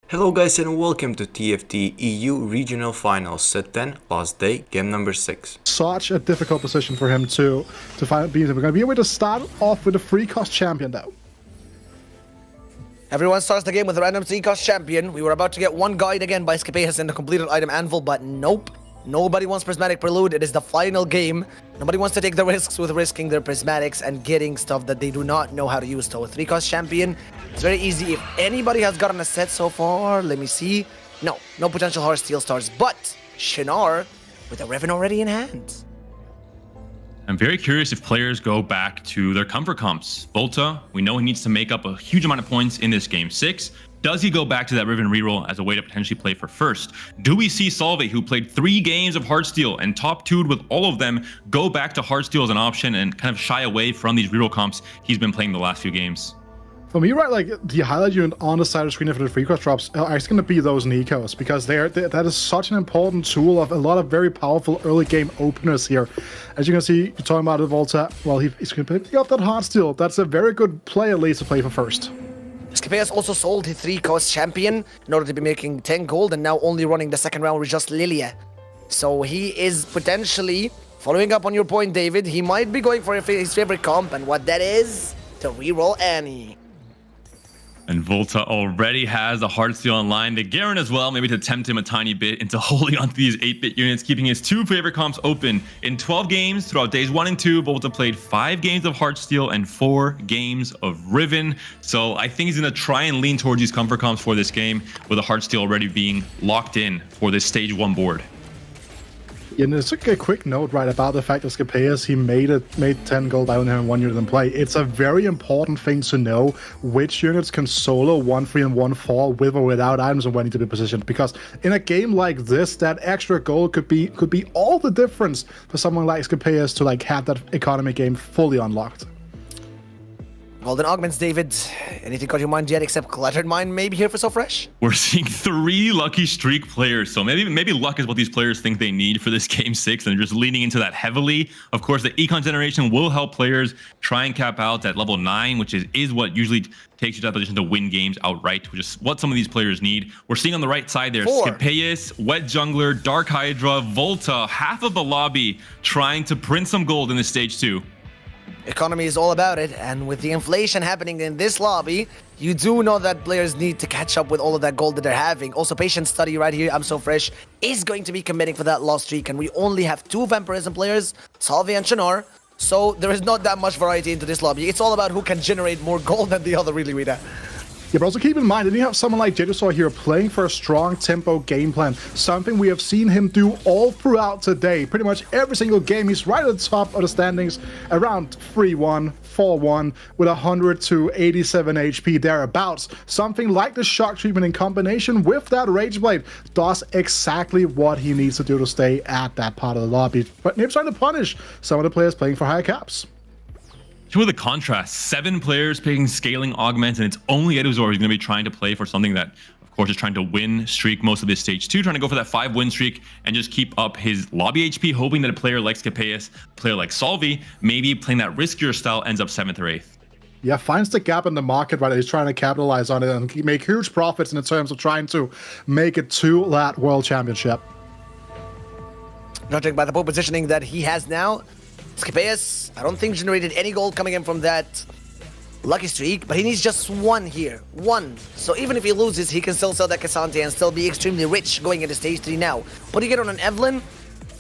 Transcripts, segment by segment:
Hello guys and welcome to TFT EU Regional Finals Set 10, last day, game number 6. Such a difficult position for him to find. We're going to be able to start off with a free cost champion though. Everyone starts the game with a random 3-cost champion. We were about to get one guide again by Scapeus in the completed item anvil, but nope. Nobody wants Prismatic Prelude. It is the final game. Nobody wants to take the risks with risking their Prismatics and getting stuff that they do not know how to use. So a 3-cost champion, it's very easy. If anybody has gotten a set so far, let me see. No potential hard steel stars, but Shinar with a Riven already in hand. I'm very curious if players go back to their comfort comps. Volta, we know he needs to make up a huge amount of points in this game 6. Does he go back to that Riven reroll as a way to potentially play for first? Do we see Salve, who played 3 games of Heartsteel and top 2'd with all of them, go back to Heartsteel as an option and kind of shy away from these reroll comps he's been playing the last few games? For me, right, like the highlight unit on the side of the screen for the free cost drops are actually going to be those Nikos, because that is such an important tool of a lot of very powerful early game openers here. As you can see, you're talking about the Volta. Well, he's going to pick up that Heartsteel. That's a very good play at least to play for first. Scapeus also sold his 3-cost champion in order to be making 10 gold and now only running the second round with just Lilia. So he is potentially, following up on your point, David, he might be going for his favorite comp, and what that is, to reroll Annie. And Volta already has the Heartsteel online. The Garen as well, maybe to tempt him a tiny bit into holding onto these 8-bit units, keeping his 2 favorite comps open. In 12 games throughout days 1 and 2, Volta played 5 games of Heartsteel and 4 games of Riven. So I think he's going to try and lean towards these comfort comps for this game, with the Heartsteel already being locked in for this stage 1 board. Yeah, and just a quick note, right, about the fact that Scapeus, he made 10 gold by only having 1 unit in play. It's a very important thing to know which units can solo 1-3 and 1-4 with or without items and when to be positioned. Because in a game like this, that extra gold could be all the difference for someone like Scapeus to like have that economy game fully unlocked. Golden Augments, David. Anything caught your mind yet except Cluttered Mind maybe here for So Fresh? We're seeing 3 lucky streak players, so maybe luck is what these players think they need for this game 6, and they're just leaning into that heavily. Of course, the econ generation will help players try and cap out at level 9, which is what usually takes you to that position to win games outright, which is what some of these players need. We're seeing on the right side there, 4. Scapeus, Wet Jungler, Dark Hydra, Volta, half of the lobby trying to print some gold in this stage 2. Economy is all about it, and with the inflation happening in this lobby, you do know that players need to catch up with all of that gold that they're having. Also, Patient Study right here, I'm So Fresh, is going to be committing for that lost streak, and we only have 2 Vampirism players, Salve and Shinar, so there is not that much variety into this lobby. It's all about who can generate more gold than the other, really, Rita. Yeah, but also keep in mind, then you have someone like Jetusaur here playing for a strong tempo game plan, something we have seen him do all throughout today. Pretty much every single game, he's right at the top of the standings, around 3-1, 4-1, with 100 to 87 HP thereabouts. Something like the shock treatment in combination with that Rage Blade does exactly what he needs to do to stay at that part of the lobby. But Nib's trying to punish some of the players playing for higher caps. With the contrast, 7 players picking scaling augments, and it's only Eduzor who's going to be trying to play for something that, of course, is trying to win streak most of this stage 2, trying to go for that 5-win streak and just keep up his lobby HP, hoping that a player like Scapeus, a player like Salve, maybe playing that riskier style, ends up 7th or 8th. Yeah, finds the gap in the market, right? He's trying to capitalize on it and make huge profits in terms of trying to make it to that World Championship. Judging by the poor positioning that he has now, Scapeus, I don't think generated any gold coming in from that lucky streak, but he needs just 1 here. 1. So even if he loses, he can still sell that Cassante and still be extremely rich going into stage 3 now. Putting it on an Evelyn,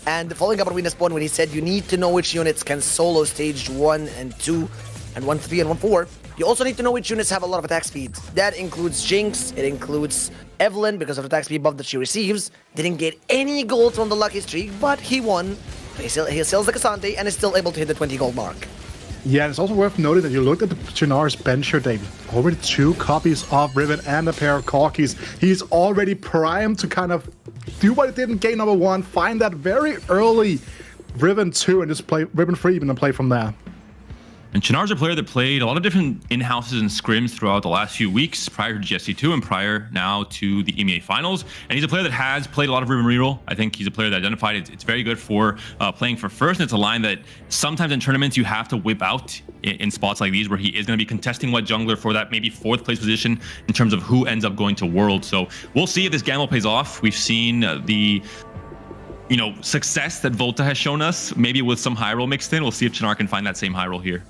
and following up on Venus Spawn when he said you need to know which units can solo stage 1 and 2 and 1-3 and 1-4. You also need to know which units have a lot of attack speed. That includes Jinx, it includes Evelyn because of the attack speed buff that she receives. Didn't get any gold from the lucky streak, but he won. He sells the Cassante and is still able to hit the 20 gold mark. Yeah, and it's also worth noting that you looked at the Chinar's bench here, David. Already 2 copies of Riven and a pair of Corkis. He's already primed to kind of do what he did in game number 1, find that very early Riven 2 and just play Riven 3 even and play from there. And Chinar's a player that played a lot of different in-houses and scrims throughout the last few weeks, prior to GSC2 and prior now to the EMEA finals. And he's a player that has played a lot of Ribbon Reroll. I think he's a player that identified it's very good for playing for first. And it's a line that sometimes in tournaments you have to whip out in spots like these where he is going to be contesting Wet Jungler for that maybe 4th place position in terms of who ends up going to Worlds. So we'll see if this gamble pays off. We've seen the success that Volta has shown us, maybe with some high roll mixed in. We'll see if Chinar can find that same high roll here.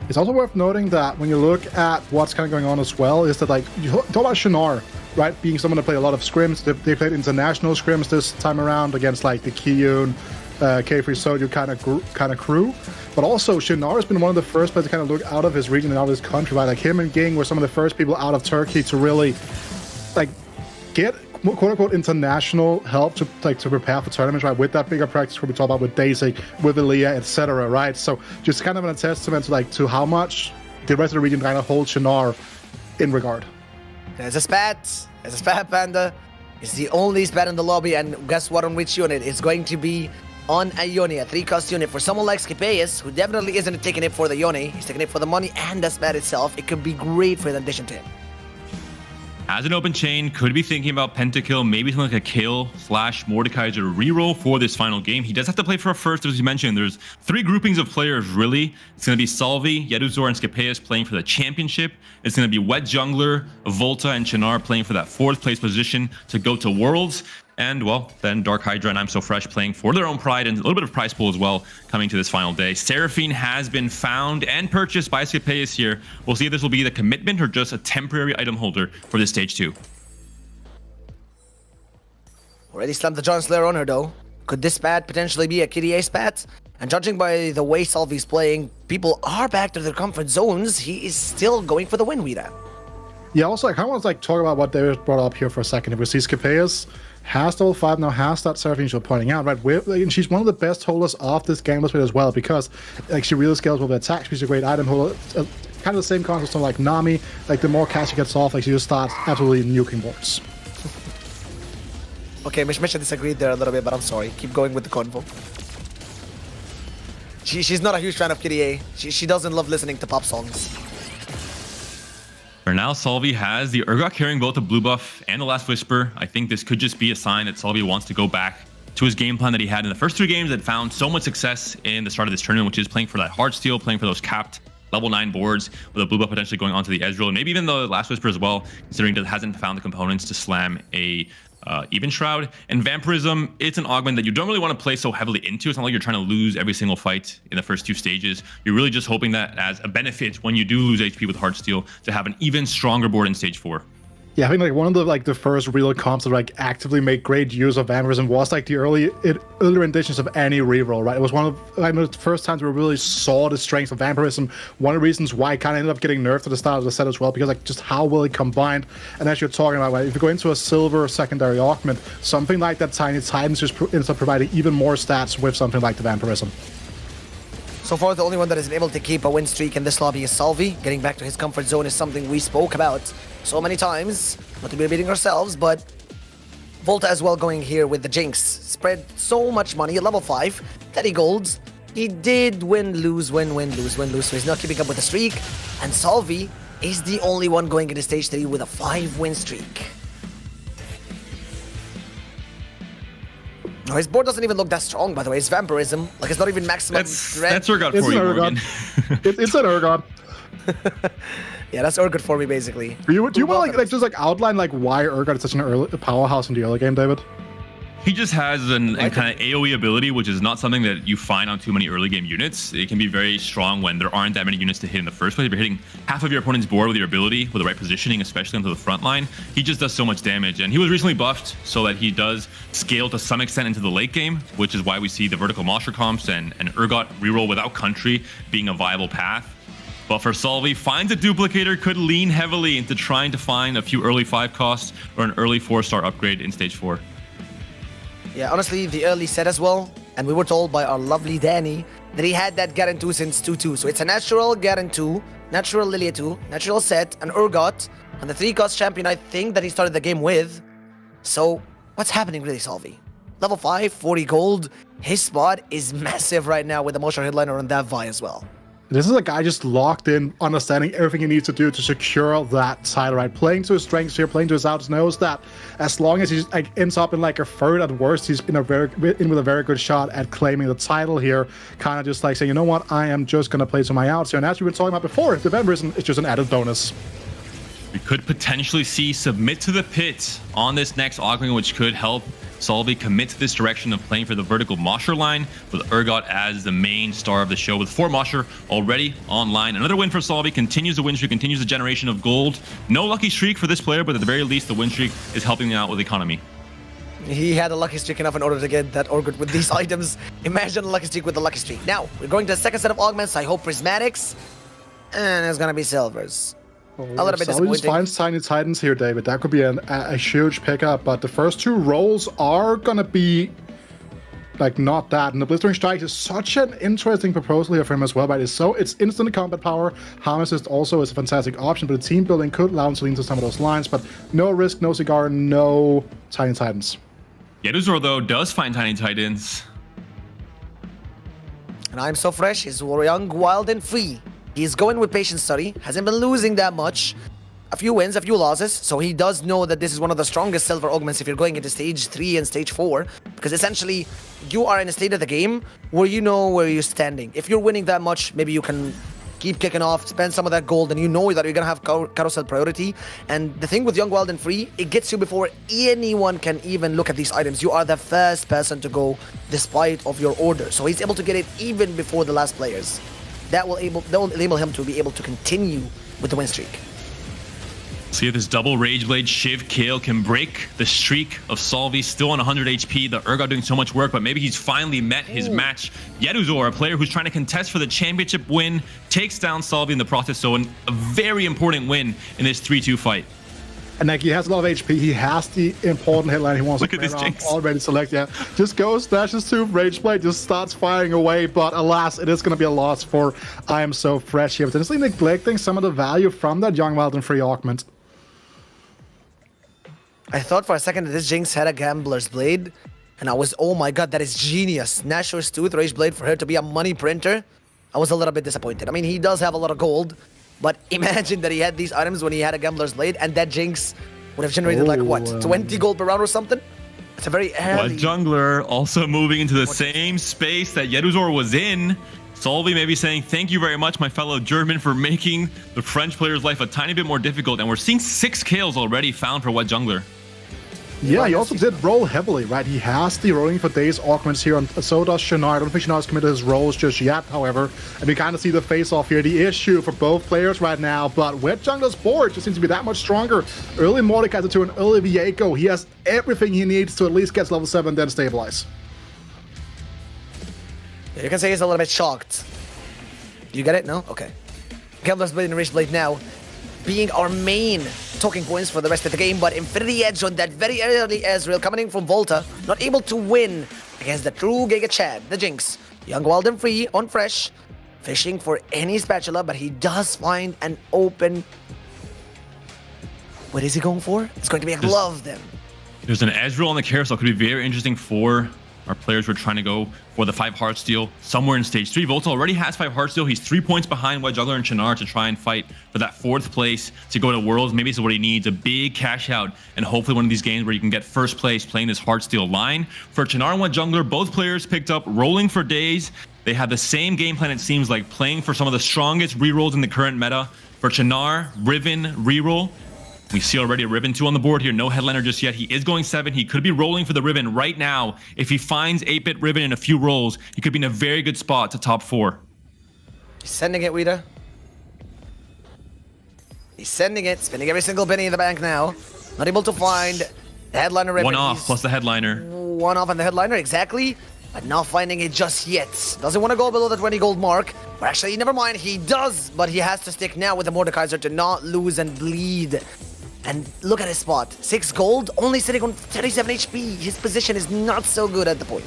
It's also worth noting that when you look at what's kind of going on as well, is that like you talk about Shinar, right, being someone that played a lot of scrims. They played international scrims this time around against like the Kiyun, K3 Soju kind of crew. But also Shinar has been one of the first players to kind of look out of his region and out of his country, right? Like him and Ging were some of the first people out of Turkey to really like get quote-unquote international help to prepare for tournaments, right? With that bigger practice we talk about with Daisy, with Elia, etc., right? So just kind of a testament to how much the rest of the region kind of holds Shinar in regard. There's a spat, Panda. It's the only spat in the lobby, and guess what on which unit? It's going to be on a Yone, a 3-cost unit. For someone like Scipeus, who definitely isn't taking it for the Yone, he's taking it for the money and the spat itself. It could be great for the addition to him. As an open chain, could be thinking about pentakill, maybe something like a kill / Mordekaiser reroll for this final game. He does have to play for a first, as you mentioned. There's 3 groupings of players, really. It's going to be Salvi, Yeduzor, and Scipeus playing for the championship. It's going to be Wet Jungler, Volta, and Chinar playing for that 4th place position to go to Worlds. And, well, then Dark Hydra and I'm So Fresh playing for their own pride and a little bit of prize pool as well coming to this final day. Seraphine has been found and purchased by Scipeus here. We'll see if this will be the commitment or just a temporary item holder for this stage 2. Already slammed the John Slayer on her, though. Could this spat potentially be a KDA spat? And judging by the way Salvi's playing, people are back to their comfort zones. He is still going for the win, Wida. Yeah, also I kind of want to talk about what David brought up here for a second. If we see Scipeus has level 5 now, has that Seraphine you're pointing out, right? And she's one of the best holders of this game as well, because like she really scales with attack. She's a great item holder. Kind of the same concept as like Nami. Like the more cash she gets off, like she just starts absolutely nuking boards. Okay, Mishmisha disagreed there a little bit, but I'm sorry. Keep going with the convo. She's not a huge fan of KDA. She doesn't love listening to pop songs. For now, Salvi has the Urgot carrying both the blue buff and the Last Whisper. I think this could just be a sign that Salvi wants to go back to his game plan that he had in the first 3 games that found so much success in the start of this tournament, which is playing for that Heartsteel, playing for those capped level 9 boards, with a blue buff potentially going onto the Ezreal, and maybe even the Last Whisper as well, considering it hasn't found the components to slam a Even Shroud. And Vampirism, it's an augment that you don't really want to play so heavily into. It's not like you're trying to lose every single fight in the first 2 stages. You're really just hoping that as a benefit when you do lose HP with Heartsteel to have an even stronger board in stage 4. Yeah, I think like one of the first real comps that like actively make great use of Vampirism was like the earlier renditions of any reroll, right? It was one of the first times we really saw the strength of Vampirism. One of the reasons why it kind of ended up getting nerfed at the start of the set as well, because like just how well it combined. And as you're talking about, right, if you go into a silver secondary augment, something like that Tiny Titans just ends up providing even more stats with something like the Vampirism. So far, the only one that is able to keep a win streak in this lobby is Salvi. Getting back to his comfort zone is something we spoke about so many times. Not to be repeating ourselves, but Volta as well going here with the Jinx. Spread so much money at level 5, 30 golds. He did win, lose, win, lose, so he's not keeping up with the streak. And Salvi is the only one going into stage 3 with a 5-win streak. No, his board doesn't even look that strong, by the way. It's Vampirism. Like, it's not even maximum dread. That's Urgot for you, Morgan. It's an Urgot. Yeah, that's Urgot for me, basically. Do you want to like just like outline like why Urgot is such an early powerhouse in the early game, David? He just has an kind of AoE ability, which is not something that you find on too many early game units. It can be very strong when there aren't that many units to hit in the first place. If you're hitting half of your opponent's board with your ability, with the right positioning, especially onto the front line, he just does so much damage. And he was recently buffed so that he does scale to some extent into the late game, which is why we see the vertical monster comps and Urgot reroll without country being a viable path. But for Salvi, finds a duplicator, could lean heavily into trying to find a few early 5 costs or an early 4-star upgrade in stage 4. Yeah, honestly, the early set as well, and we were told by our lovely Danny that he had that Garen 2 since 2-2. So it's a natural Garen 2, natural Lilia 2, natural set, and Urgot, and the 3-cost champion I think that he started the game with. So what's happening really, Salvi? Level 5, 40 gold. His spot is massive right now with the motion headliner on that Vi as well. This is a guy just locked in, understanding everything he needs to do to secure that title, right? Playing to his strengths here, playing to his outs, knows that as long as he like, ends up in like a third at worst, he's in with a very good shot at claiming the title here. Kind of just like saying, you know what, I am just going to play to my outs here. And as we were talking about before, the Vampirism is just an added bonus. We could potentially see submit to the pit on this next Augment, which could help Solvi commit to this direction of playing for the vertical Mosher line, with Urgot as the main star of the show, with 4 Mosher already online. Another win for Solvi, continues the win streak, continues the generation of gold. No lucky streak for this player, but at the very least, the win streak is helping him out with economy. He had a lucky streak enough in order to get that Urgot with these items. Imagine a lucky streak with the lucky streak. Now, we're going to the second set of augments. I hope Prismatics, and it's going to be Silvers. A little bit disappointing. Just finds Tiny Titans here, David. That could be a huge pickup, but the first 2 rolls are gonna be like not that. And the Blistering Strike is such an interesting proposal here for him as well, right? It's instant combat power. Harm Assist also is a fantastic option, but the team building could allow him to lean to some of those lines, but no risk, no cigar, no Tiny Titans. Yeduzor, though, does find Tiny Titans. And I'm so fresh. He's young, wild, and free. He's going with Patient Study, hasn't been losing that much. A few wins, a few losses, so he does know that this is one of the strongest silver augments if you're going into stage 3 and stage 4, because essentially you are in a state of the game where you know where you're standing. If you're winning that much, maybe you can keep kicking off, spend some of that gold, and you know that you're gonna have carousel priority. And the thing with Young, Wild, and Free, it gets you before anyone can even look at these items. You are the first person to go despite of your order, so he's able to get it even before the last players. That will enable him to be able to continue with the win streak. See if this double Rage Blade Shiv kill can break the streak of Solvi, still on 100 HP. The Urgot doing so much work, but maybe he's finally met his match. Yeduzor, a player who's trying to contest for the championship win, takes down Solvi in the process, so a very important win in this 3-2 fight. And like he has a lot of HP, he has the important headline he wants Look to at this play around, Jinx. already select, yeah. Just goes, dashes to Rage Blade, just starts firing away, but alas, it is going to be a loss for I Am So Fresh here, potentially neglecting some of the value from that Young, Wild, and Free augment. I thought for a second that this Jinx had a Gambler's Blade, and I was, oh my god, that is genius. Nashor's Tooth, Rage Blade, for her to be a money printer. I was a little bit disappointed. I mean, he does have a lot of gold, but imagine that he had these items when he had a Gambler's Blade, and that Jinx would have generated like, what, 20 gold per round or something? It's a very early... What Jungler also moving into the same space that Yeduzor was in. Solvi maybe saying, thank you very much, my fellow German, for making the French player's life a tiny bit more difficult. And we're seeing 6 kills already found for What Jungler. Yeah, he also did roll heavily, right? He has the Rolling for Days augments here, and so does Shannara. I don't think Shannara's committed his rolls just yet, however. And we kind of see the face-off here, the issue for both players right now. But Wet Jungler's board just seems to be that much stronger. Early Mordekaiser to an early Viego. He has everything he needs to at least get to level 7, then stabilize. You can say he's a little bit shocked. You get it? No? Okay. Gambler's Blade and Rage Blade now being our main talking points for the rest of the game, but Infinity Edge on that very early Ezreal coming in from Volta, not able to win against the true Giga Chad, the Jinx. Young, Wild, and Free on Fresh, fishing for any spatula, but he does find an open... What is he going for? It's going to be a glove then. There's an Ezreal on the carousel. Could be very interesting for our players who are trying to go for the 5 Heartsteel somewhere in stage 3. Volta already has 5 Heartsteel. He's 3 points behind White Juggler and Shannara to try and fight for that 4th place to go to Worlds. Maybe this is what he needs, a big cash out, and hopefully one of these games where you can get 1st place playing this Heartsteel line. For Shannara and White Jungler, both players picked up Rolling for Days. They have the same game plan, it seems like, playing for some of the strongest rerolls in the current meta. For Shannara, Riven, reroll. We see already a Riven 2 on the board here. No headliner just yet. He is going 7. He could be rolling for the Riven right now. If he finds 8-bit Riven in a few rolls, he could be in a very good spot to top 4. He's sending it, Wida. He's sending it, spending every single penny in the bank now. Not able to find the headliner Riven. 1 off plus the headliner. 1 off on the headliner, exactly. But not finding it just yet. Doesn't want to go below the 20 gold mark. But actually, never mind, he does. But he has to stick now with the Mordekaiser to not lose and bleed. And look at his spot. 6 gold, only sitting on 37 HP. His position is not so good at the point.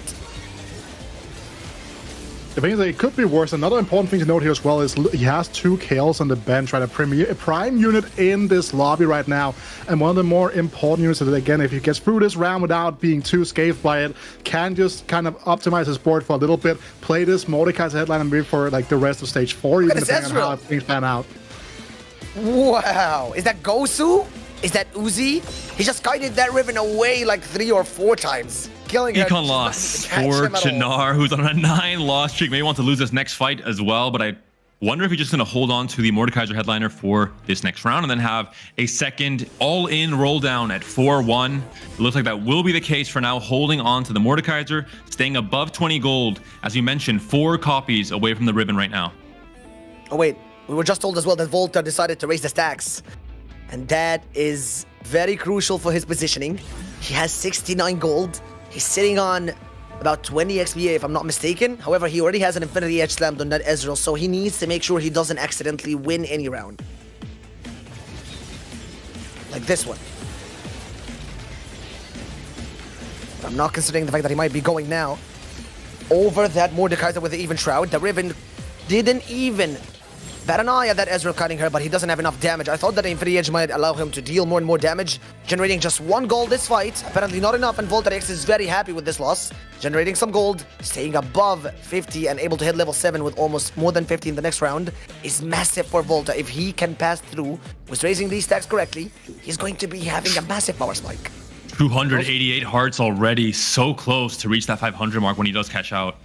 The thing is that it could be worse. Another important thing to note here as well is he has 2 kills on the bench, right? A prime unit in this lobby right now. And one of the more important units that, again, if he gets through this round without being too scathed by it, can just kind of optimize his board for a little bit, play this Mordekaiser's headline and move for like the rest of stage 4, even depending on how things pan out. Wow. Is that Gosu? Is that Uzi? He just guided that Riven away like 3 or 4 times. Killing her. Econ loss for Chinar, who's on a 9-loss streak. Maybe wants to lose this next fight as well, but I wonder if he's just going to hold on to the Mordekaiser headliner for this next round and then have a second all-in roll down at 4-1. It looks like that will be the case for now, holding on to the Mordekaiser, staying above 20 gold. As you mentioned, 4 copies away from the ribbon right now. Oh wait, we were just told as well that Volta decided to raise the stacks. And that is very crucial for his positioning. He has 69 gold. He's sitting on about 20 XPA if I'm not mistaken. However, he already has an Infinity Edge slammed on that Ezreal, so he needs to make sure he doesn't accidentally win any round. Like this one. I'm not considering the fact that he might be going now over that Mordekaiser with the even Shroud. The Riven didn't even bat an eye at that Ezreal cutting her, but he doesn't have enough damage. I thought that the Infinity Edge might allow him to deal more and more damage, generating just 1 gold this fight. Apparently not enough, and Voltarex is very happy with this loss, generating some gold, staying above 50 and able to hit level 7 with almost more than 50 in the next round is massive for Volta. If he can pass through with raising these stacks correctly, he's going to be having a massive power spike. 288 hearts already, so close to reach that 500 mark when he does catch out.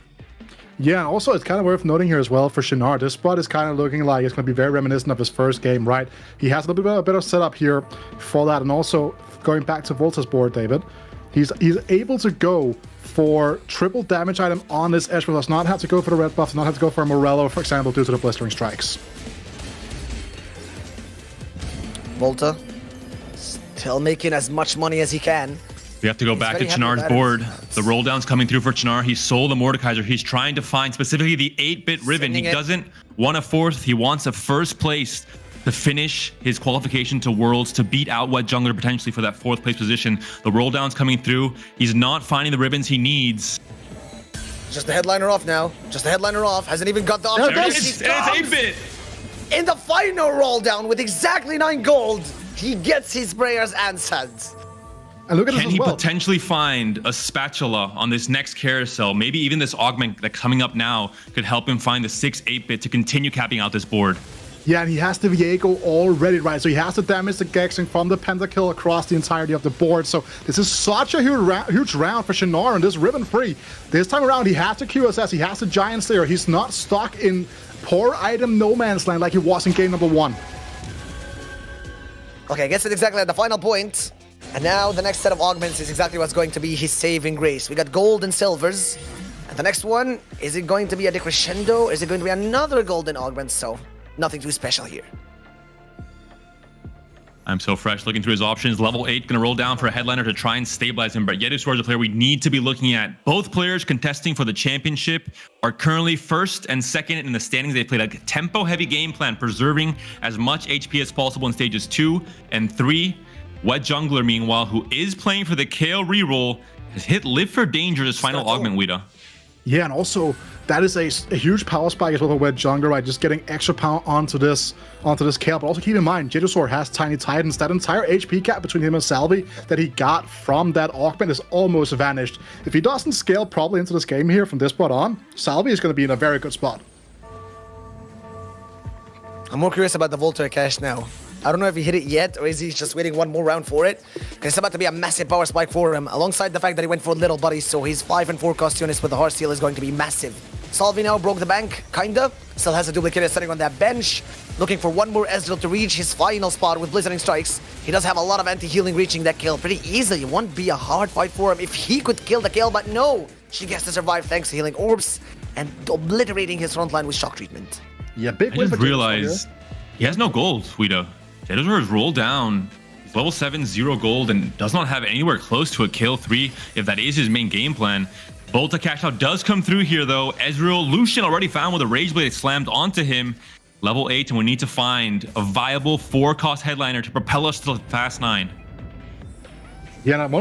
Yeah, and also it's kind of worth noting here as well for Chinar. This spot is kind of looking like it's going to be very reminiscent of his first game, right? He has a little bit of a better setup here for that. And also, going back to Volta's board, David, he's able to go for triple damage item on this Edge, but does not have to go for the red buff, does not have to go for a Morello, for example, due to the blistering strikes. Volta still making as much money as he can. We have to go back to Chinar's board. The roll down's coming through for Chinar. He sold the Mordekaiser. He's trying to find specifically the 8-bit Riven. He doesn't want a 4th. He wants a 1st place to finish his qualification to Worlds, to beat out Wet Jungler potentially for that 4th place position. The roll down's coming through. He's not finding the ribbons he needs. Just the headliner off now. Just the headliner off. Hasn't even got the option. It's 8-bit. In the final roll down with exactly 9 gold, he gets his prayers answered. And look at Can he potentially find a spatula on this next carousel? Maybe even this augment that's coming up now could help him find the 6 8-bit to continue capping out this board. Yeah, and he has the Viego already, right? So he has to damage the Gexing from the pentakill across the entirety of the board. So this is such a huge round for Chinar, and this ribbon free. This time around, he has to QSS, he has to Giant Slayer. He's not stuck in poor item no man's land like he was in game number 1. Okay, I guess it's exactly at the final point. And now the next set of augments is exactly what's going to be his saving grace. We got gold and silvers. And the next one, is it going to be a decrescendo? Is it going to be another golden augment? So, nothing too special here. I'm so fresh looking through his options. Level 8 going to roll down for a headliner to try and stabilize him. But Yedusor is a player we need to be looking at. Both players contesting for the championship are currently 1st and 2nd in the standings. They played a tempo-heavy game plan, preserving as much HP as possible in stages 2 and 3. Wet Jungler, meanwhile, who is playing for the Kayle reroll, has hit Live for Danger this final augment, Wida. Yeah, and also that is a huge power spike as well for Wet Jungler, right? Just getting extra power onto this Kayle. But also keep in mind, Jedusor has Tiny Titans. That entire HP cap between him and Salvi that he got from that augment is almost vanished. If he doesn't scale properly into this game here from this spot on, Salvi is going to be in a very good spot. I'm more curious about the Volta cash now. I don't know if he hit it yet, or is he just waiting one more round for it? Because it's about to be a massive power spike for him, alongside the fact that he went for Little Buddy, so his 5 and 4 cost units with the Heartsteel is going to be massive. Salvi now broke the bank, kinda. Still has a duplicate sitting on that bench, looking for one more Ezreal to reach his final spot with Blizzarding Strikes. He does have a lot of anti-healing reaching that kill pretty easily. It won't be a hard fight for him if he could kill the kill, but no! She gets to survive thanks to healing orbs and obliterating his front line with shock treatment. Yeah, big I win just for realized he has no gold, Wida. Jedusor has rolled down. He's level 7, 0 gold, and does not have anywhere close to a Kayle 3 if that is his main game plan. Volta cash out does come through here, though. Ezreal, Lucian already found with a Rage Blade slammed onto him. Level 8, and we need to find a viable 4-cost headliner to propel us to the Fast 9. Yeah, and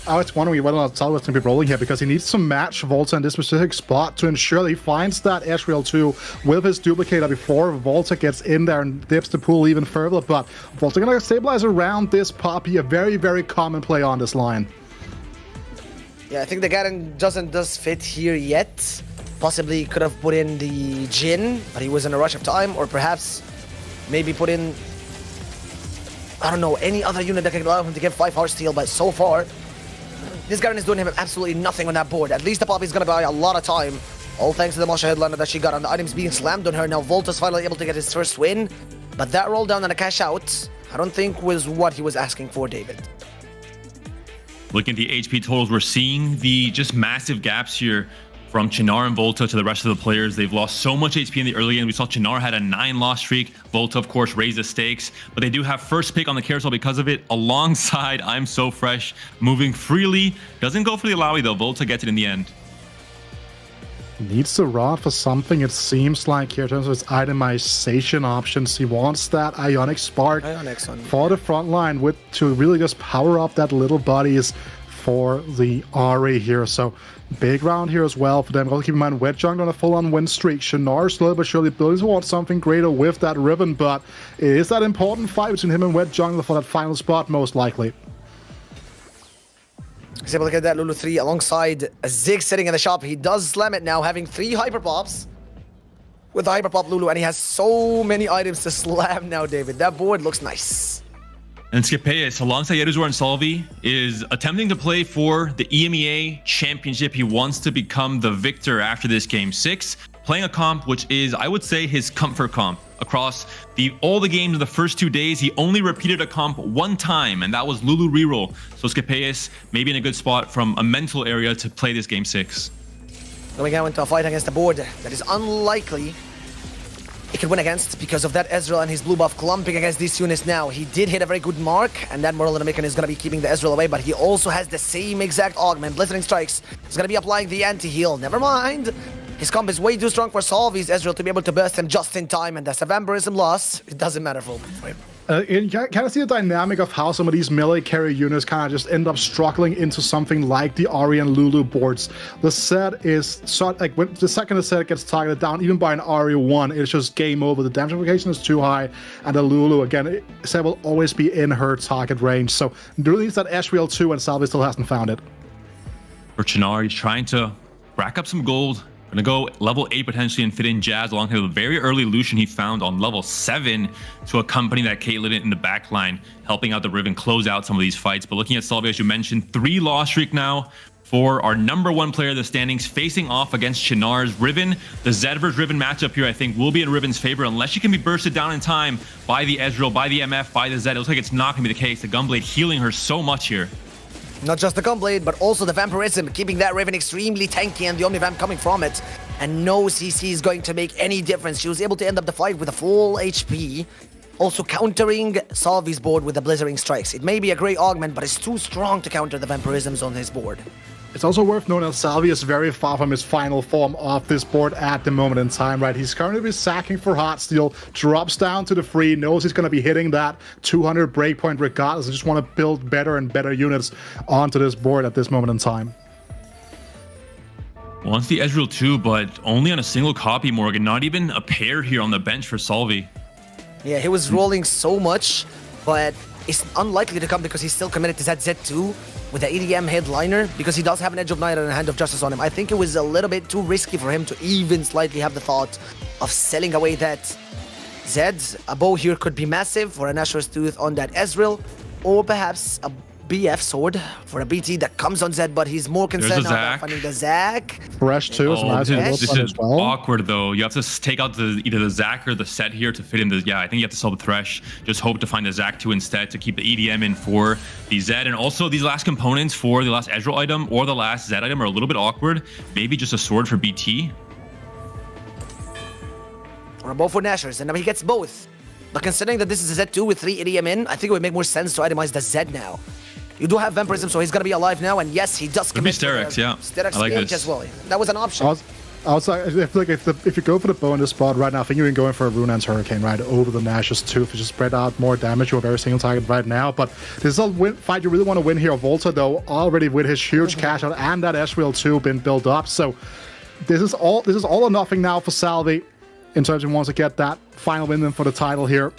I was wondering whether or not Salvi was going to be rolling here because he needs to match Volta in this specific spot to ensure that he finds that Ezreal 2 with his duplicator before Volta gets in there and dips the pool even further. But Volta going to stabilize around this Poppy, a very, very common play on this line. Yeah, I think the Garen does fit here yet. Possibly could have put in the Jhin, but he was in a rush of time, or perhaps maybe put in, I don't know, any other unit that can allow him to get 5 heart steal, but so far, this Garen is doing him absolutely nothing on that board. At least the Poppy's gonna buy a lot of time, all thanks to the Masha headliner that she got, and the items being slammed on her. Now Volta's finally able to get his first win, but that roll down and a cash out, I don't think was what he was asking for, David. Looking at the HP totals, we're seeing the just massive gaps here from Chinar and Volta to the rest of the players. They've lost so much HP in the early game. We saw Chinar had a 9-loss streak. Volta, of course, raised the stakes, but they do have first pick on the carousel because of it, alongside I'm So Fresh, moving freely. Doesn't go for the Alawi though. Volta gets it in the end. Needs to run for something, it seems like, here in terms of his itemization options. He wants that Ionic Spark for the front line to really just power up that little bodies for the Ahri here. So big round here as well for them. Also keep in mind, Wet Jungler on a full-on win streak. Shinar slowly but surely building towards something greater with that Riven, but it is that important fight between him and Wet Jungler for that final spot, most likely. He's able to get that Lulu 3 alongside a Zig sitting in the shop. He does slam it now, having 3 Hyper Pops with the Hyper Pop Lulu, and he has so many items to slam now, David. That board looks nice. And Scapeus, alongside Yeduzor and Salvi, is attempting to play for the EMEA Championship. He wants to become the victor after this Game 6, playing a comp which is, I would say, his comfort comp. Across all the games of the first 2 days, he only repeated a comp 1 time, and that was Lulu reroll. So Scapeus maybe in a good spot from a mental area to play this Game 6. Going out into a fight against a board that is unlikely he could win against because of that Ezreal and his blue buff clumping against these units now. He did hit a very good mark, and that Mortal Mechanic is going to be keeping the Ezreal away, but he also has the same exact augment. Blistering Strikes is going to be applying the anti-heal. Never mind. His comp is way too strong for Salvi's Ezreal to be able to burst him just in time, and that's a Vampirism loss. It doesn't matter for him. You kind of see the dynamic of how some of these melee carry units kind of just end up struggling into something like the Ahri and Lulu boards. The set is sort like when the second the set gets targeted down, even by an Ahri 1, it's just game over. The damage implication is too high, and the Lulu again, set will always be in her target range. So there needs that Ezreal 2, and Salvi still hasn't found it. For Chinar, he's trying to rack up some gold. Gonna go level 8 potentially and fit in Jazz alongside the very early Lucian he found on level 7 to accompany that Caitlyn in the backline, helping out the Riven close out some of these fights. But looking at Salvi, as you mentioned, 3-loss streak now for our #1 player in the standings, facing off against Chinar's Riven. The Zed versus Riven matchup here, I think, will be in Riven's favor unless she can be bursted down in time by the Ezreal, by the MF, by the Zed. It looks like it's not gonna be the case. The Gunblade healing her so much here. Not just the Gunblade, but also the Vampirism, keeping that Riven extremely tanky and the Omnivamp coming from it. And no CC is going to make any difference. She was able to end up the fight with a full HP. Also countering Salvi's board with the Blistering Strikes. It may be a great augment, but it's too strong to counter the Vampirisms on his board. It's also worth noting that Salvi is very far from his final form of this board at the moment in time, right? He's currently sacking for Heartsteel, drops down to the free, knows he's going to be hitting that 200 breakpoint regardless. I just want to build better and better units onto this board at this moment in time. Wants the Ezreal too, but only on a single copy, Morgan. Not even a pair here on the bench for Salvi. Yeah, he was rolling so much, but it's unlikely to come because he's still committed to that Z2 with the EDM headliner, because he does have an Edge of Night and a Hand of Justice on him. I think it was a little bit too risky for him to even slightly have the thought of selling away that Zed. A bow here could be massive for a Nashor's Tooth on that Ezreal, or perhaps a BF sword for a BT that comes on Zed, but he's more concerned about finding the Zac. Fresh too, is nice. This is awkward though. You have to take out either the Zac or the set here to fit in the. Yeah, I think you have to sell the Thresh. Just hope to find the Zac 2 instead to keep the EDM in for the Zed. And also these last components for the last Ezreal item or the last Zed item are a little bit awkward. Maybe just a sword for BT. Or a bow for Nashor's, and now he gets both. But considering that this is a Z2 with 3 EDM in, I think it would make more sense to itemize the Zed now. You do have Vampirism, so he's gonna be alive now, and yes, he does commit. Could be Sterex, yeah. Sterex I like this as well. That was an option. I was like, I feel like if you go for the bow in this spot right now, I think you're going for a Runaan's Hurricane right over the Nash's Tooth to just spread out more damage to a very single target right now. But this is a fight you really want to win here. Volta, though, already with his huge cash out and that Ezreal too been built up. So this is all or nothing now for Salvi in terms of he wants to get that final win for the title here.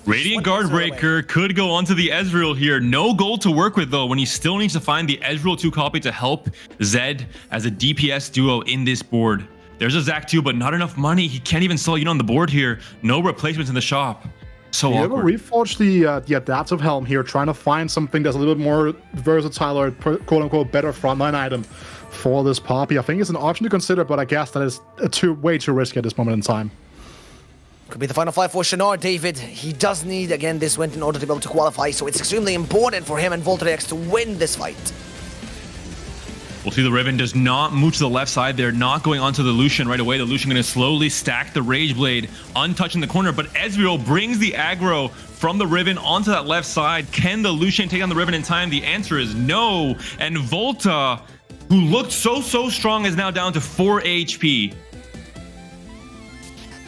Radiant Guardbreaker could go onto the Ezreal here. No gold to work with, though, when he still needs to find the Ezreal 2 copy to help Zed as a DPS duo in this board. There's a Zac too, but not enough money. He can't even sell on the board here. No replacements in the shop. So awkward. Reforge the Adaptive Helm here, trying to find something that's a little bit more versatile or quote-unquote better frontline item for this Poppy. I think it's an option to consider, but I guess that is way too risky at this moment in time. Could be the final fight for Shinar, David. He does need, again, this win in order to be able to qualify, so it's extremely important for him and Voltarex to win this fight. We'll see the Riven does not move to the left side. They're not going onto the Lucian right away. The Lucian going to slowly stack the Rage Blade, untouching the corner, but Ezreal brings the aggro from the Riven onto that left side. Can the Lucian take on the Riven in time? The answer is no. And Volta, who looked so strong, is now down to 4 HP.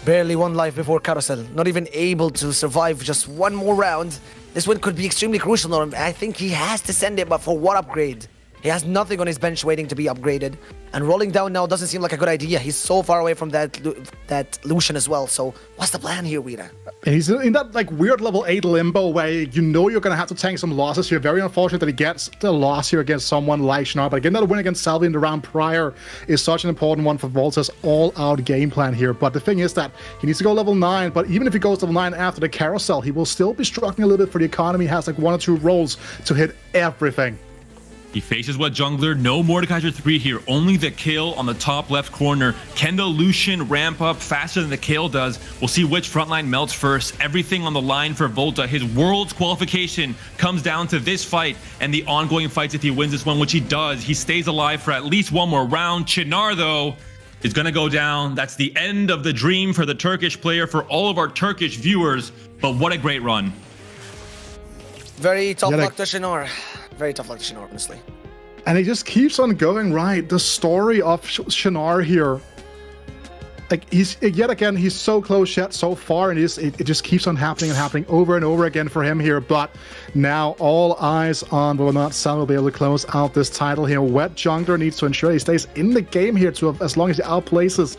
Barely one life before Carousel, not even able to survive just one more round. This win could be extremely crucial for him. I think he has to send it, but for what upgrade? He has nothing on his bench waiting to be upgraded. And rolling down now doesn't seem like a good idea. He's so far away from that Lucian as well. So what's the plan here, Rita? He's in that like weird level 8 limbo where you know you're going to have to tank some losses here. Very unfortunate that he gets the loss here against someone like Shinar. But getting that win against Salvi in the round prior is such an important one for Volta's all-out game plan here. But the thing is that he needs to go level 9. But even if he goes level 9 after the Carousel, he will still be struggling a little bit for the economy. He has like 1 or 2 rolls to hit everything. He faces what jungler? No Mordekaiser 3 here. Only the kill on the top left corner. Can the Lucian ramp up faster than the kill does? We'll see which frontline melts first. Everything on the line for Volta. His world's qualification comes down to this fight and the ongoing fights if he wins this one, which he does. He stays alive for at least one more round. Shinar, though, is going to go down. That's the end of the dream for the Turkish player, for all of our Turkish viewers. But what a great run. Very tough luck to Shinar. Very tough luck to Shinar, honestly. And it just keeps on going, right? The story of Shinar here. Like, yet again, he's so close yet so far, and it just keeps on happening and happening over and over again for him here. But now all eyes on whether or not Sam will be able to close out this title here. Wet Jungler needs to ensure he stays in the game here to as long as he outplaces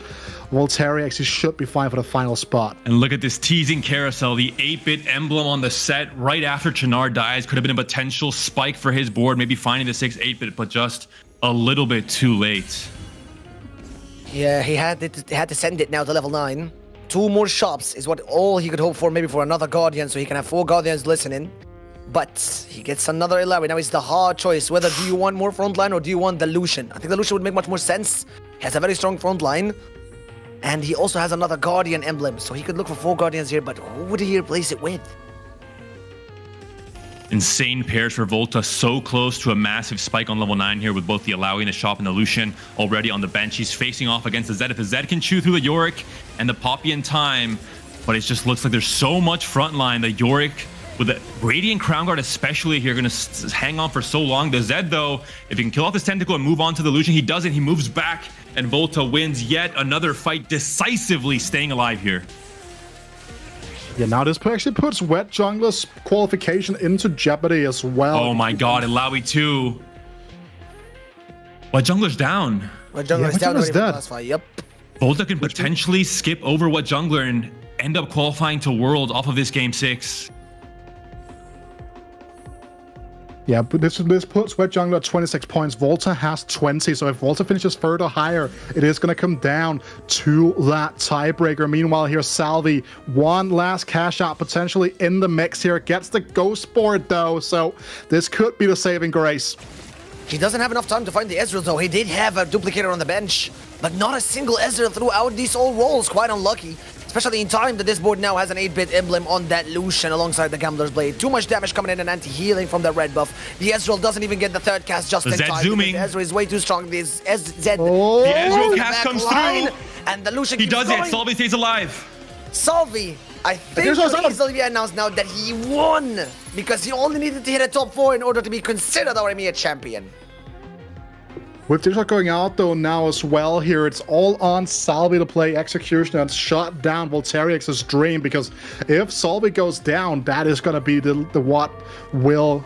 Voltarex. He should be fine for the final spot. And look at this teasing carousel. The 8-bit emblem on the set right after Shinar dies could have been a potential spike for his board, maybe finding the 6 8-bit, but just a little bit too late. Yeah, he had to send it now to level 9. 2 more shops is what all he could hope for, maybe for another Guardian, so he can have 4 Guardians listening. But he gets another 11. Now it's the hard choice, whether do you want more frontline or do you want the Lucian? I think the Lucian would make much more sense. He has a very strong frontline. And he also has another Guardian emblem, so he could look for 4 Guardians here, but who would he replace it with? Insane pairs for Volta, so close to a massive spike on level 9 here with both the Alawi and the Shop and the Lucian already on the bench. He's facing off against the Zed. If the Zed can chew through the Yorick and the Poppy in time, but it just looks like there's so much frontline. The Yorick with the Radiant Crown Guard especially here, going to hang on for so long. The Zed, though, if he can kill off this Tentacle and move on to the Lucian, he doesn't. He moves back, and Volta wins yet another fight, decisively staying alive here. Yeah, now this actually puts Wet Jungler's qualification into jeopardy as well. Oh my god, Alawi too. Wet Jungler's down. Wet Jungler is down already for the dead. last fight, yep. Volta can potentially skip over Wet Jungler and end up qualifying to World off of this Game 6. Yeah, but this puts Wet Jungler at 26 points. Volta has 20, so if Volta finishes third or higher, it is going to come down to that tiebreaker. Meanwhile, here, Salvi, one last cash out potentially in the mix here. Gets the Ghost board, though, so this could be the saving grace. He doesn't have enough time to find the Ezreal, though. He did have a duplicator on the bench, but not a single Ezreal throughout these all rolls. Quite unlucky, especially in time that this board now has an 8-bit emblem on that Lucian alongside the Gambler's Blade. Too much damage coming in and anti-healing from the red buff. The Ezreal doesn't even get the 3rd cast just in time. Zooming. The Ezreal is way too strong. This Zed. The Ezreal cast comes through. And the Lucian He keeps does going. it. Salvi stays alive. Salvi, I think easily announced now that he won because he only needed to hit a top 4 in order to be considered our EMEA champion. With Digital going out though now as well here, it's all on Salvi to play execution and shut down Volterix's dream, because if Salvi goes down, that is going to be the what will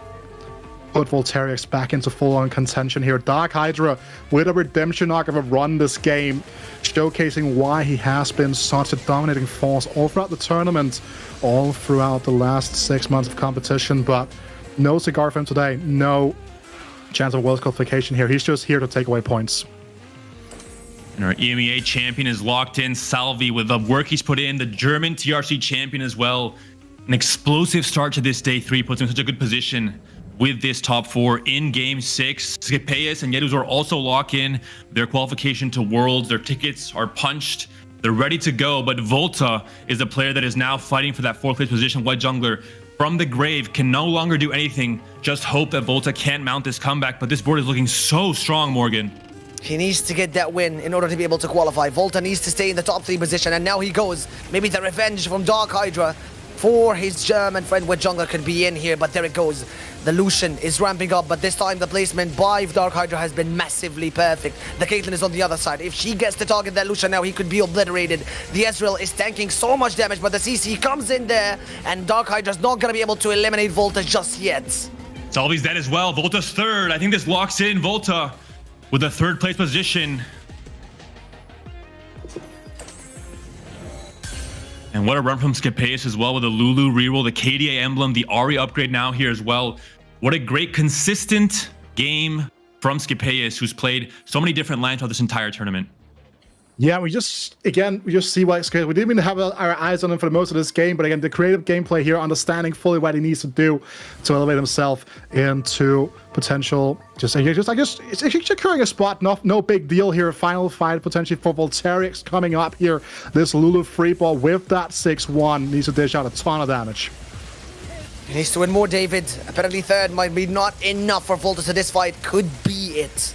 put Volterix back into full-on contention here. Dark Hydra with a redemption arc of a run this game, showcasing why he has been such a dominating force all throughout the tournament, all throughout the last 6 months of competition. But no cigar for him today, no chance of world qualification here. He's just here to take away points. And our EMEA champion is locked in. Salvi, with the work he's put in, the German TRC champion as well. An explosive start to this day 3 puts him in such a good position with this top 4 in game 6. Skepeus and Yeduzor also lock in their qualification to Worlds. Their tickets are punched. They're ready to go, but Volta is a player that is now fighting for that 4th place position. White Jungler from the grave can no longer do anything. Just hope that Volta can mount this comeback, but this board is looking so strong, Morgan. He needs to get that win in order to be able to qualify. Volta needs to stay in the top 3 position, and now he goes. Maybe the revenge from Dark Hydra for his German friend with Jungler could be in here, but there it goes. The Lucian is ramping up, but this time the placement by Dark Hydra has been massively perfect. The Caitlyn is on the other side. If she gets to target that Lucian now, he could be obliterated. The Ezreal is tanking so much damage, but the CC comes in there, and Dark Hydra's not going to be able to eliminate Volta just yet. Salvi's dead as well. Volta's 3rd. I think this locks in Volta with a 3rd place position. And what a run from Skepeus as well, with the Lulu reroll, the KDA emblem, the Ahri upgrade now here as well. What a great consistent game from Skepeus, who's played so many different lanes throughout this entire tournament. Yeah, we just see why it's good. We didn't even have our eyes on him for most of this game, but again, the creative gameplay here, understanding fully what he needs to do to elevate himself into potential. I guess it's securing a spot. No big deal here. Final fight potentially for Volterix coming up here. This Lulu free ball with that 6-1 needs to dish out a ton of damage. He needs to win more, David. Apparently 3rd might be not enough for Volta to this fight. Could be it.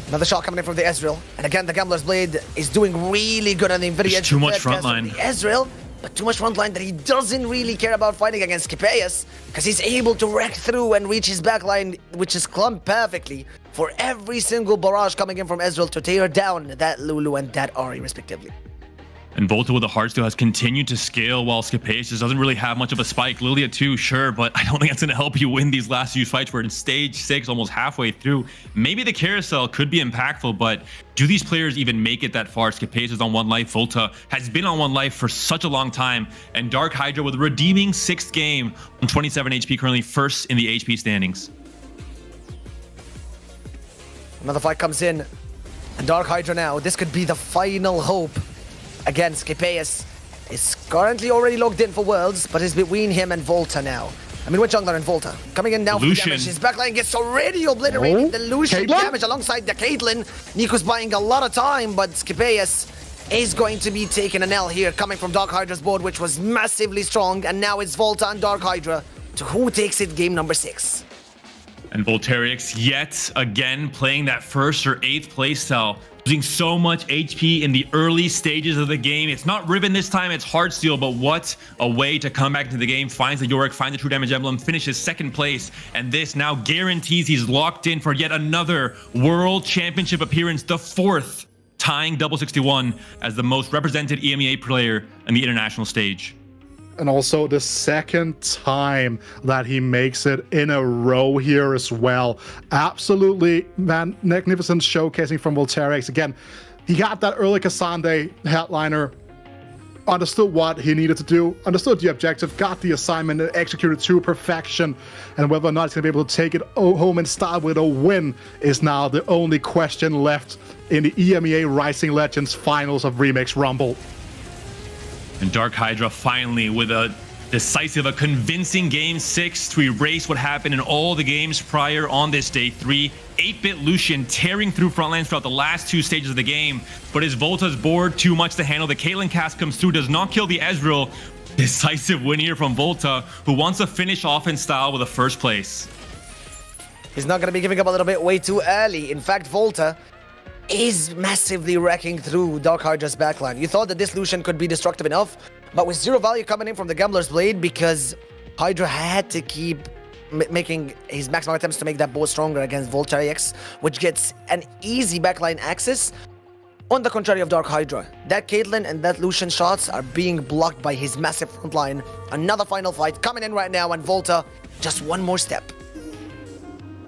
Another shot coming in from the Ezreal. And again, the Gambler's Blade is doing really good on the Nvidia. There's too much frontline. The Ezreal, but too much frontline that he doesn't really care about fighting against Skepeus, because he's able to wreck through and reach his backline, which is clumped perfectly for every single barrage coming in from Ezreal to tear down that Lulu and that Ahri, respectively. And Volta with the Heartsteel has continued to scale, while Skepeus just doesn't really have much of a spike. Lilia too, sure, but I don't think that's going to help you win these last few fights. We're in stage 6, almost halfway through. Maybe the carousel could be impactful, but do these players even make it that far? Skepeus is on 1 life. Volta has been on 1 life for such a long time. And Dark Hydra with a redeeming 6th game on 27 HP, currently 1st in the HP standings. Another fight comes in, and Dark Hydra now, this could be the final hope. Again, Skepeus is currently already logged in for Worlds, but is between him and Volta now. I mean, with Jungler and Volta. Coming in now for Lucian. damage. His backline gets already obliterated. Oh, The Lucian Caitlyn? damage alongside the Caitlyn. Nico's buying a lot of time, but Skepeus is going to be taking an L here, coming from Dark Hydra's board, which was massively strong. And now it's Volta and Dark Hydra to who takes it game number 6. And Volterix yet again playing that 1st or 8th playstyle, losing so much HP in the early stages of the game. It's not Ribbon this time, it's Heartsteel, but what a way to come back into the game. Finds the Yorick, finds the True Damage Emblem, finishes 2nd place, and this now guarantees he's locked in for yet another World Championship appearance, the 4th, tying Double 61 as the most represented EMEA player on the international stage. And also the 2nd time that he makes it in a row here as well. Absolutely magnificent showcasing from Volterix. Again, he got that early Cassandre headliner, understood what he needed to do, understood the objective, got the assignment, and executed to perfection. And whether or not he's going to be able to take it home in style with a win is now the only question left in the EMEA Rising Legends Finals of Remix Rumble. And Dark Hydra finally with a decisive, a convincing game 6 to erase what happened in all the games prior on this day 3. 8-bit Lucian tearing through front lines throughout the last 2 stages of the game, but is Volta's board too much to handle? The Caitlyn cast comes through, does not kill the Ezreal. Decisive win here from Volta, who wants to finish off in style with a 1st place. He's not going to be giving up a little bit way too early. In fact, Volta is massively wrecking through Dark Hydra's backline. You thought that this Lucian could be destructive enough, but with 0 value coming in from the Gambler's Blade, because Hydra had to keep making his maximal attempts to make that bow stronger against Volta X, which gets an easy backline access. On the contrary of Dark Hydra, that Caitlyn and that Lucian shots are being blocked by his massive front line. Another final fight coming in right now, and Volta just one more step.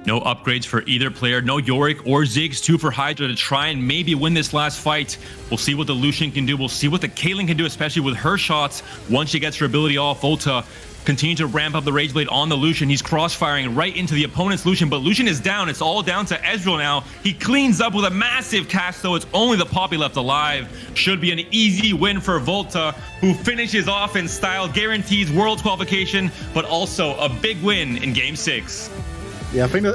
No upgrades for either player. No Yorick or Ziggs, 2 for Hydra to try and maybe win this last fight. We'll see what the Lucian can do. We'll see what the Caitlyn can do, especially with her shots. Once she gets her ability off, Volta continue to ramp up the Rage Blade on the Lucian. He's crossfiring right into the opponent's Lucian, but Lucian is down. It's all down to Ezreal now. He cleans up with a massive cast, though. It's only the Poppy left alive. Should be an easy win for Volta, who finishes off in style, guarantees Worlds qualification, but also a big win in Game 6. Yeah, I think that